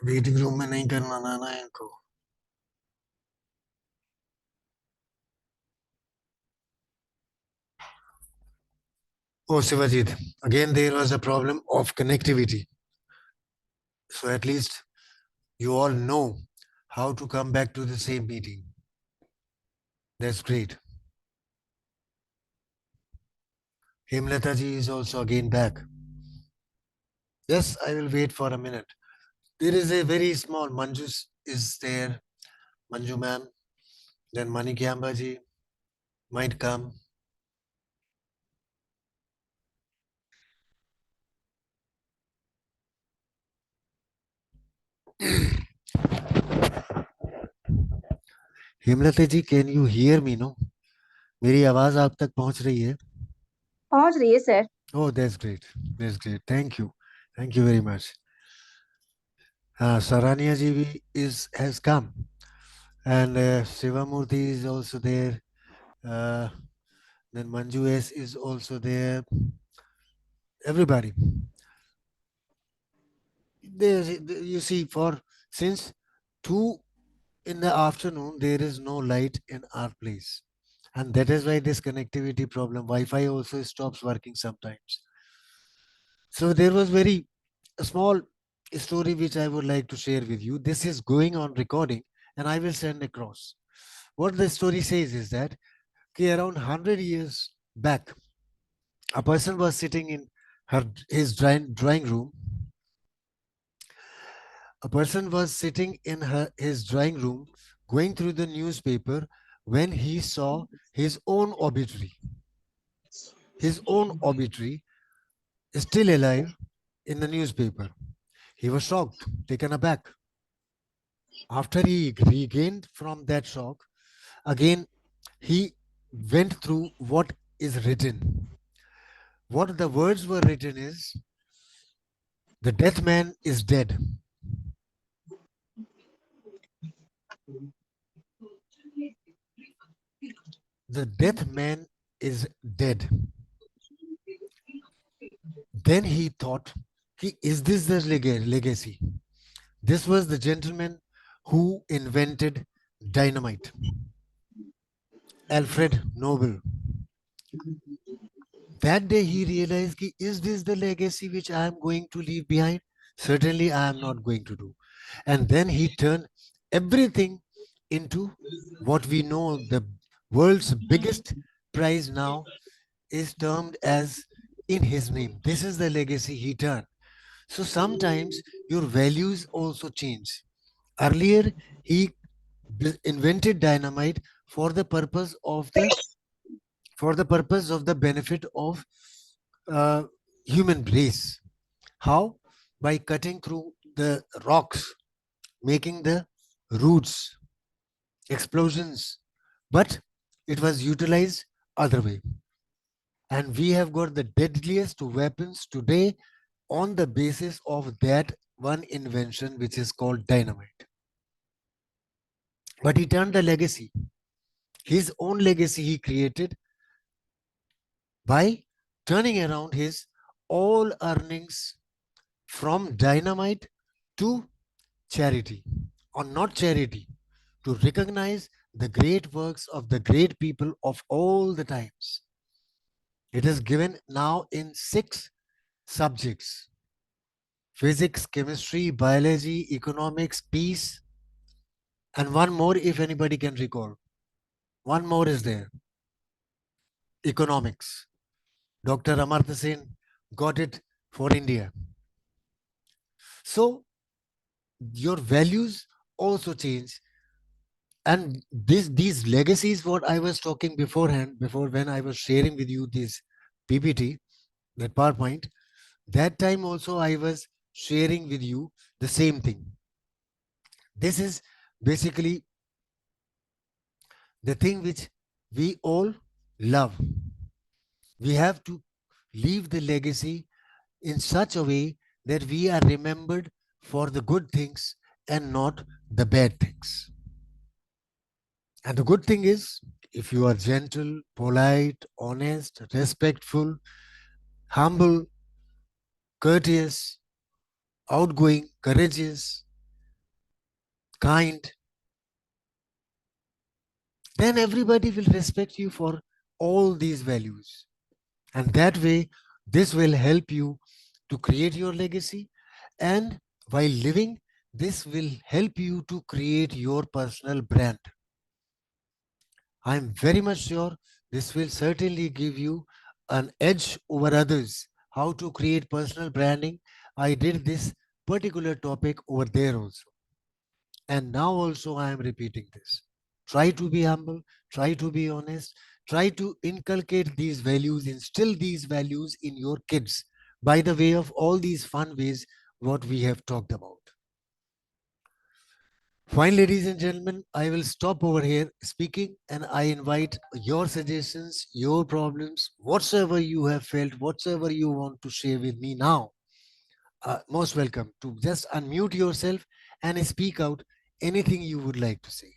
Waiting room में नहीं करना ना इनको. Oh, Sivajit, again there was a problem of connectivity. So at least you all know how to come back to the same meeting. That's great. Himlata ji is also again back. Yes, I will wait for a minute. There is a very small Manju is there. Manju ma'am. Then Manikyamba ji might come. Hemlata ji, can you hear me? No, मेरी आवाज आप तक पहुंच रही है? पहुंच रही है sir. Oh, that's great. That's great. Thank you very much. Saranya ji has come, and Shivamurthy is also there. Then Manju S is also there. Everybody. You see, for since 2 in the afternoon, there is no light in our place. And that is why this connectivity problem, Wi-Fi also stops working sometimes. So there was very a small story which I would like to share with you. This is going on recording and I will send across. What the story says is that okay, around 100 years back, a person was sitting in his drawing room. A person was sitting in his drawing room going through the newspaper when he saw his own obituary. His own obituary is still alive in the newspaper. He was shocked, taken aback. After he regained from that shock, again he went through what is written. What the words were written is the death man is dead. The death man is dead. Then he thought, is this the legacy? This was the gentleman who invented dynamite, Alfred Nobel. That day he realized, is this the legacy which I am going to leave behind? Certainly I am not going to do. And then he turned everything into what we know the world's biggest prize now is termed as in his name. This is the legacy he turned. So sometimes your values also change. Earlier, he invented dynamite for the purpose of the benefit of uh, human race. How? By cutting through the rocks, making the roots, explosions. But it was utilized other way. And we have got the deadliest weapons today on the basis of that one invention, which is called dynamite. But he turned the legacy, his own legacy he created by turning around his all earnings from dynamite to charity, or not charity, to recognize the great works of the great people of all the times. It is given now in 6 subjects: physics, chemistry, biology, economics, peace, and one more if anybody can recall. One more is there: economics. Dr. Amartya Sen got it for India. So your values also change. And these legacies, what I was talking beforehand, before when I was sharing with you this PPT, that PowerPoint, that time also I was sharing with you the same thing. This is basically the thing which we all love. We have to leave the legacy in such a way that we are remembered for the good things and not the bad things. And the good thing is, if you are gentle, polite, honest, respectful, humble, courteous, outgoing, courageous, kind, then everybody will respect you for all these values. And that way, this will help you to create your legacy. And while living, this will help you to create your personal brand. I'm very much sure this will certainly give you an edge over others. How to create personal branding. I did this particular topic over there also. And now also I am repeating this. Try to be humble, try to be honest, try to inculcate these values, instill these values in your kids by the way of all these fun ways what we have talked about. Fine, ladies and gentlemen, I will stop over here speaking and I invite your suggestions, your problems, whatsoever you have felt, whatsoever you want to share with me now. Most welcome to just unmute yourself and speak out anything you would like to say.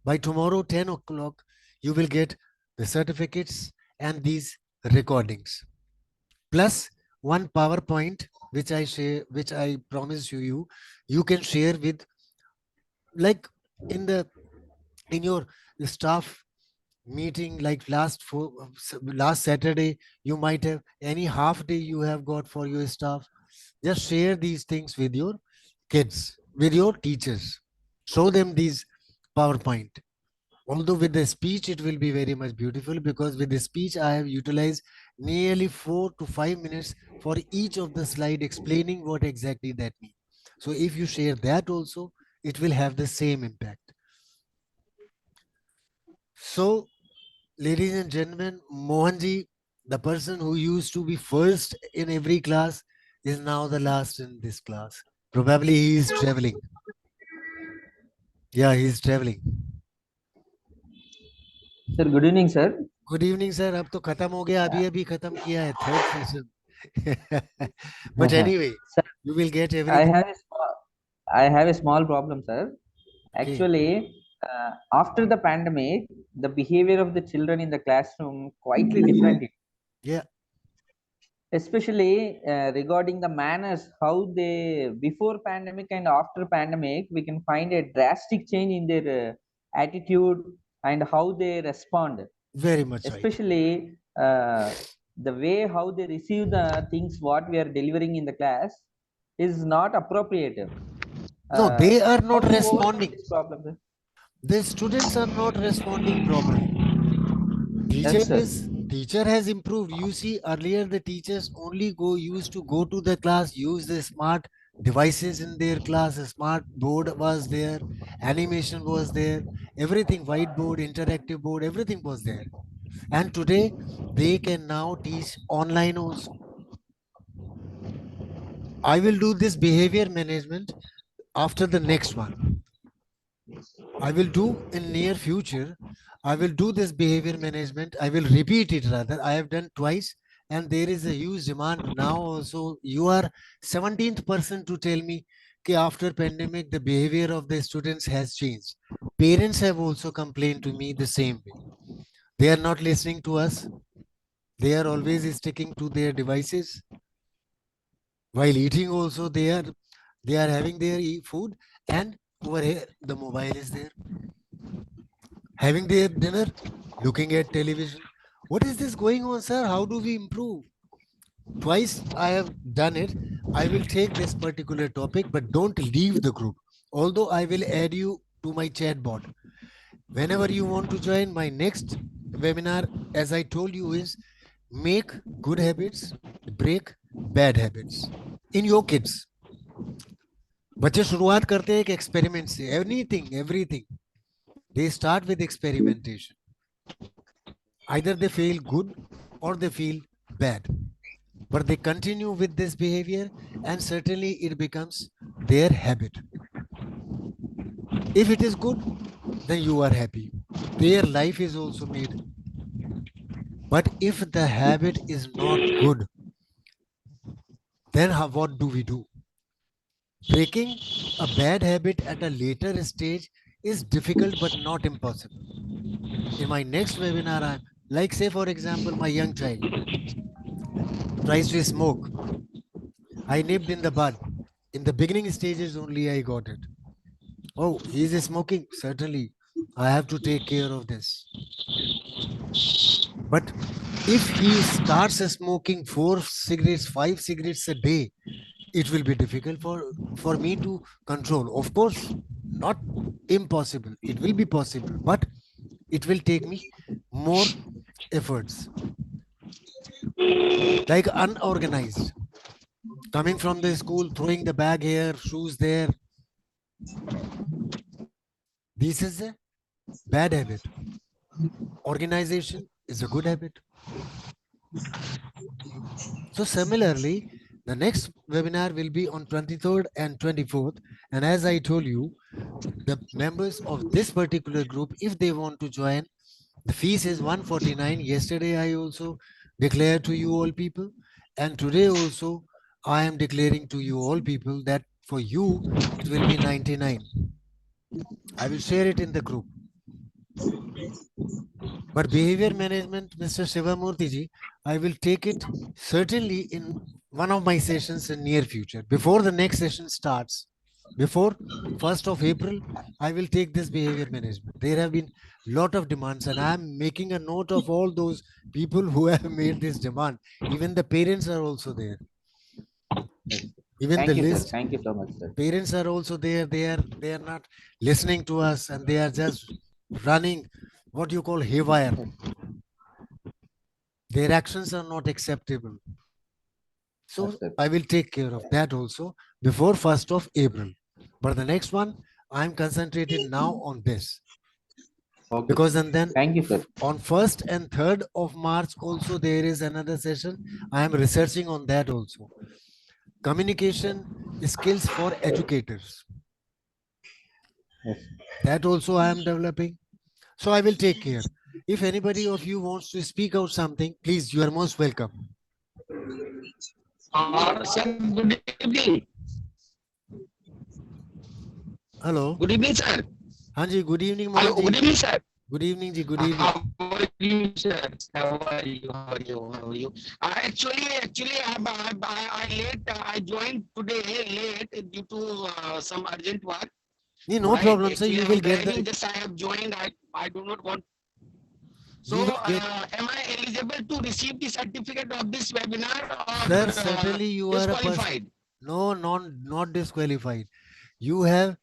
By tomorrow, 10 o'clock, you will get the certificates and these recordings. Plus one PowerPoint, which I share, which I promise you can share with, like in your staff meeting, like last Saturday, you might have any half day you have got for your staff. Just share these things with your kids, with your teachers. Show them these PowerPoint. Although with the speech, it will be very much beautiful, because with the speech, I have utilized nearly 4 to 5 minutes for each of the slide explaining what exactly that means. So if you share that also, it will have the same impact. So, ladies and gentlemen, Mohanji, the person who used to be first in every class, is now the last in this class. Probably he is traveling. Yeah, he is traveling. Sir, good evening, sir. Good evening sir. अब तो खत्म हो गया, अभी अभी खत्म किया है third session. But anyway, Sir, you will get I everything. have a small problem, sir. Okay. Actually, after the pandemic, the behavior of the children in the classroom quietly different. Yeah. Especially regarding the manners, how they before pandemic and after pandemic, we can find a drastic change in their attitude and how they respond. Very much right. Especially the way how they receive the things what we are delivering in the class is not appropriate. No, they are How not to overcome responding. this problem, sir? The students are not responding properly. Yes, sir. Teacher has improved. You see, earlier the teachers only used to go to the class, use the smart devices in their class. A smart board was there, animation was there, everything, whiteboard, interactive board, everything was there. And today they can now teach online also. I will do this behavior management after the next one. I will do in near future. I will do this behavior management. I will repeat it rather. I have done twice and there is a huge demand now also. You are 17th person to tell me that after pandemic, the behavior of the students has changed. Parents have also complained to me the same way. They are not listening to us. They are always sticking to their devices. While eating also, they are having their food, and over here the mobile is there. Having their dinner, looking at television. What is this going on, sir? How do we improve? Twice I have done it. I will take this particular topic, but don't leave the group. Although I will add you to my chat bot. Whenever you want to join my next webinar, as I told you, is make good habits, break bad habits in your kids. बच्चे शुरुआत करते हैं एक experiment से. Everything. They start with experimentation. Either they feel good or they feel bad. But they continue with this behavior and certainly it becomes their habit. If it is good, then you are happy. Their life is also made. But if the habit is not good, then what do we do? Breaking a bad habit at a later stage is difficult but not impossible. In my next webinar, like say for example, my young child tries to smoke. I nipped in the bud. In the beginning stages only I got it. Oh, he is smoking. Certainly, I have to take care of this. But if he starts smoking 4 cigarettes, 5 cigarettes a day, it will be difficult for me to control. Of course, not impossible. It will be possible, but it will take me more efforts. Like unorganized, coming from the school, throwing the bag here, shoes there. This is a bad habit. Organization is a good habit. So similarly, the next webinar will be on 23rd and 24th. And as I told you, the members of this particular group, if they want to join, the fees is 149. Yesterday, I also declared to you all people. And today also, I am declaring to you all people that for you, it will be 99. I will share it in the group. But behavior management, Mr. Shivamurthy ji, I will take it certainly in one of my sessions in near future. Before the next session starts, before 1st of April, I will take this behavior management. There have been lot of demands and I am making a note of all those people who have made this demand. Even the parents are also there. Even Thank the you, sir. list, Thank you so much, sir. parents are also there. They are not listening to us and they are just running what you call haywire. Their actions are not acceptable. So Yes, sir. I will take care of that also before 1st of April. But the next one, I'm concentrated now on this. Okay. Because and then Thank you, sir. on 1st and 3rd of March also there is another session. I am researching on that also. Communication skills for educators. Yes. That also I am developing. So I will take care. If anybody of you wants to speak out something, please, you are most welcome. Sir, good evening. Hello. Good evening, sir. Hanji, good evening, Hello, Mohan good ji. evening, sir. Good evening, ji. Good evening. How are you, sir? How are you? How are you? How are you? Actually, I joined today late due to some urgent work. Nee, no Right? problem, sir. Actually, You I'm will get driving. the. Just I have joined. I do not want. So, You will get. am I eligible to receive the certificate of this webinar Sir, or certainly you are a person. disqualified? No, not disqualified. You have